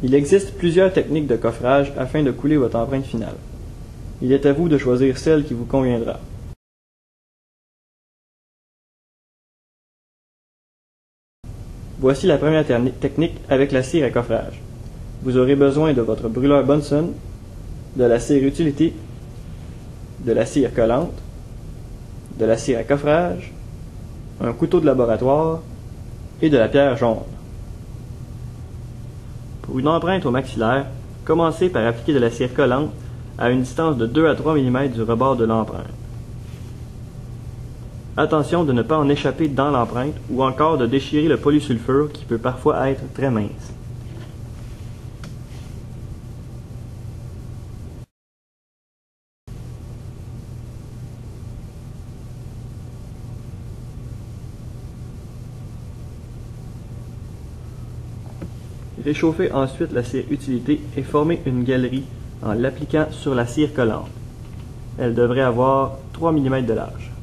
Il existe plusieurs techniques de coffrage afin de couler votre empreinte finale. Il est à vous de choisir celle qui vous conviendra. Voici la première technique avec la cire à coffrage. Vous aurez besoin de votre brûleur Bunsen, de la cire utilité, de la cire collante, de la cire à coffrage, un couteau de laboratoire et de la pierre jaune. Pour une empreinte au maxillaire, commencez par appliquer de la cire collante à une distance de 2 à 3 mm du rebord de l'empreinte. Attention de ne pas en échapper dans l'empreinte ou encore de déchirer le polysulfure qui peut parfois être très mince. Réchauffez ensuite la cire utilité et formez une galerie en l'appliquant sur la cire collante. Elle devrait avoir 3 mm de large.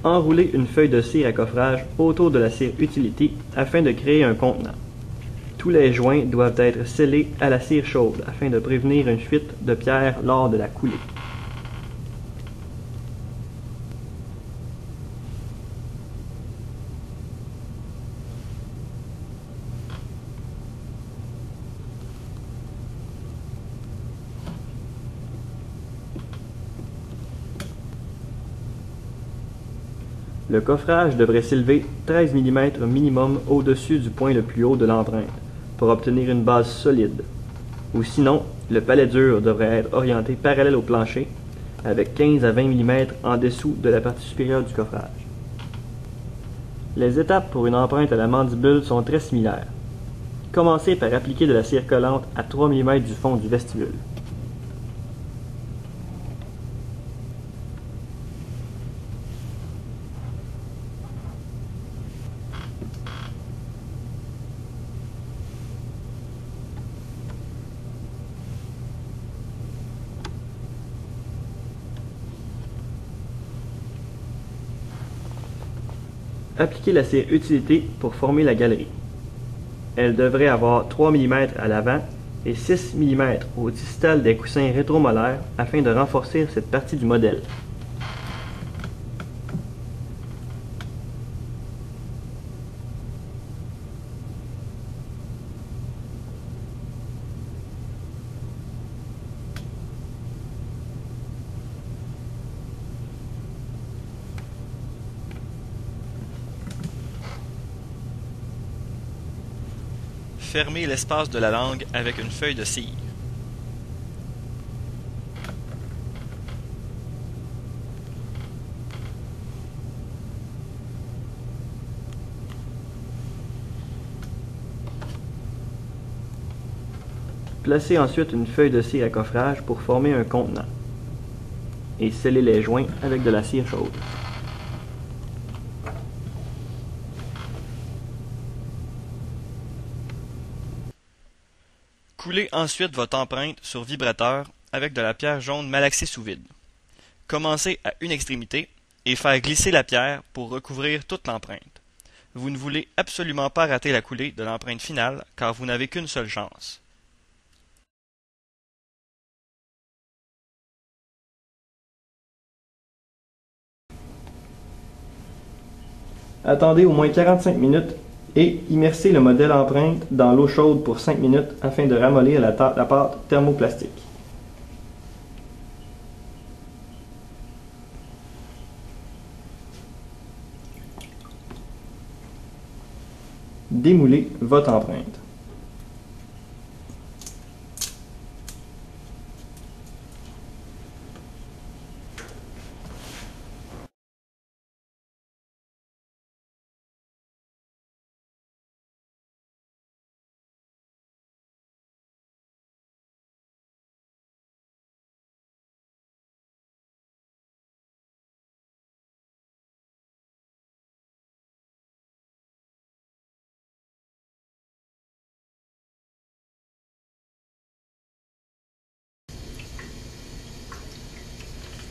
Enroulez une feuille de cire à coffrage autour de la cire utilité afin de créer un contenant. Tous les joints doivent être scellés à la cire chaude afin de prévenir une fuite de pierre lors de la coulée. Le coffrage devrait s'élever 13 mm minimum au-dessus du point le plus haut de l'empreinte pour obtenir une base solide. Ou sinon, le pallet dur devrait être orienté parallèle au plancher avec 15 à 20 mm en dessous de la partie supérieure du coffrage. Les étapes pour une empreinte à la mandibule sont très similaires. Commencez par appliquer de la cire collante à 3 mm du fond du vestibule. Appliquez la cire utilité pour former la galerie. Elle devrait avoir 3 mm à l'avant et 6 mm au distal des coussins rétromolaires afin de renforcer cette partie du modèle. Fermez l'espace de la langue avec une feuille de cire. Placez ensuite une feuille de cire à coffrage pour former un contenant et scellez les joints avec de la cire chaude. Coulez ensuite votre empreinte sur vibrateur avec de la pierre jaune malaxée sous vide. Commencez à une extrémité et faire glisser la pierre pour recouvrir toute l'empreinte. Vous ne voulez absolument pas rater la coulée de l'empreinte finale car vous n'avez qu'une seule chance. Attendez au moins 45 minutes et immersez le modèle empreinte dans l'eau chaude pour 5 minutes afin de ramollir la pâte thermoplastique. Démoulez votre empreinte.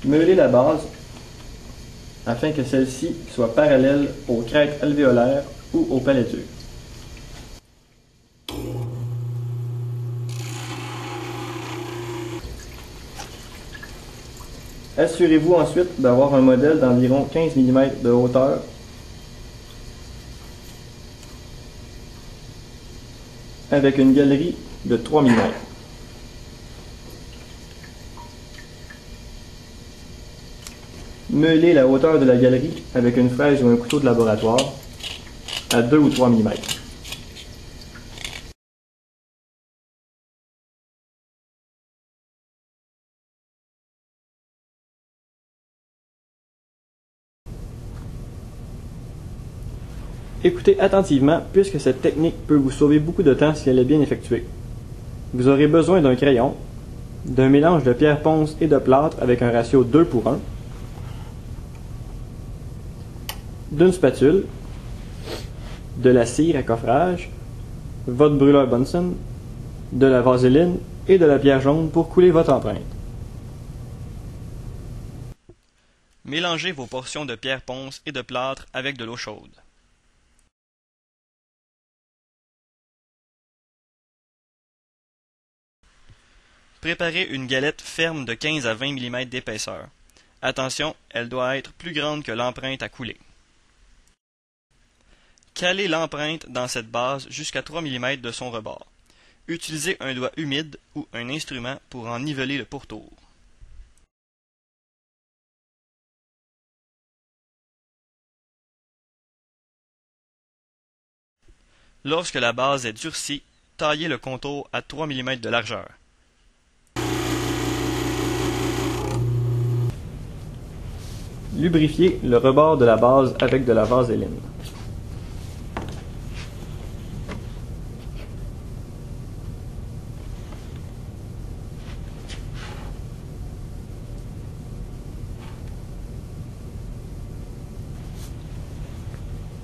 Meulez la base afin que celle-ci soit parallèle aux crêtes alvéolaires ou au palais dur. Assurez-vous ensuite d'avoir un modèle d'environ 15 mm de hauteur avec une galerie de 3 mm. Meulez la hauteur de la galerie avec une fraise ou un couteau de laboratoire à 2 ou 3 mm. Écoutez attentivement puisque cette technique peut vous sauver beaucoup de temps si elle est bien effectuée. Vous aurez besoin d'un crayon, d'un mélange de pierre ponce et de plâtre avec un ratio 2:1, d'une spatule, de la cire à coffrage, votre brûleur Bunsen, de la vaseline et de la pierre jaune pour couler votre empreinte. Mélangez vos portions de pierre ponce et de plâtre avec de l'eau chaude. Préparez une galette ferme de 15 à 20 mm d'épaisseur. Attention, elle doit être plus grande que l'empreinte à couler. Calez l'empreinte dans cette base jusqu'à 3 mm de son rebord. Utilisez un doigt humide ou un instrument pour en niveler le pourtour. Lorsque la base est durcie, taillez le contour à 3 mm de largeur. Lubrifiez le rebord de la base avec de la vaseline.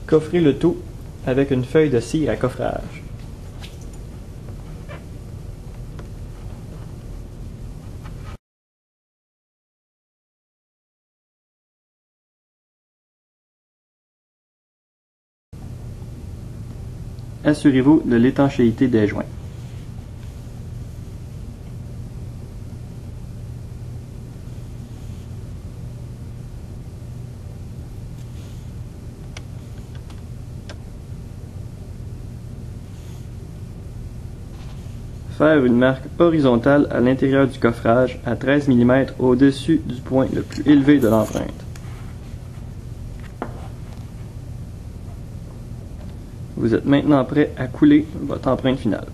Coffrez le tout avec une feuille de cire à coffrage. Assurez-vous de l'étanchéité des joints. Faire une marque horizontale à l'intérieur du coffrage à 13 mm au-dessus du point le plus élevé de l'empreinte. Vous êtes maintenant prêt à couler votre empreinte finale.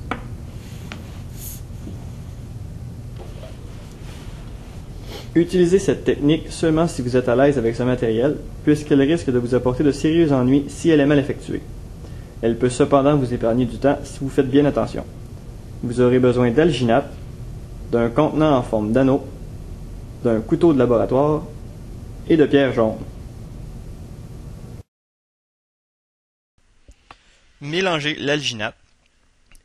Utilisez cette technique seulement si vous êtes à l'aise avec ce matériel, puisqu'elle risque de vous apporter de sérieux ennuis si elle est mal effectuée. Elle peut cependant vous épargner du temps si vous faites bien attention. Vous aurez besoin d'alginate, d'un contenant en forme d'anneau, d'un couteau de laboratoire et de pierre jaune. Mélangez l'alginate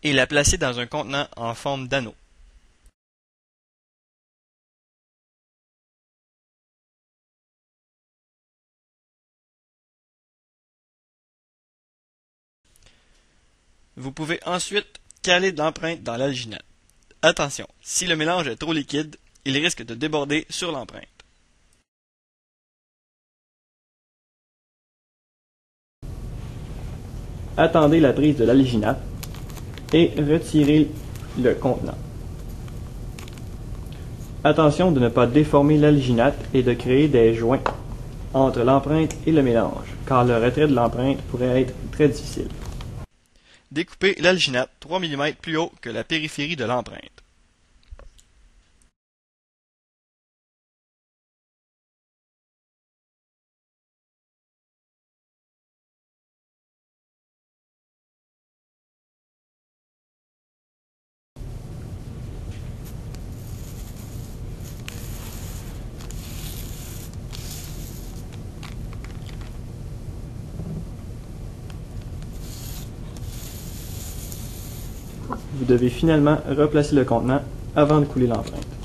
et la placez dans un contenant en forme d'anneau. Vous pouvez ensuite caler l'empreinte dans l'alginate. Attention, si le mélange est trop liquide, il risque de déborder sur l'empreinte. Attendez la prise de l'alginate et retirez le contenant. Attention de ne pas déformer l'alginate et de créer des joints entre l'empreinte et le mélange, car le retrait de l'empreinte pourrait être très difficile. Découpez l'alginate 3 mm plus haut que la périphérie de l'empreinte. Vous devez finalement replacer le contenant avant de couler l'empreinte.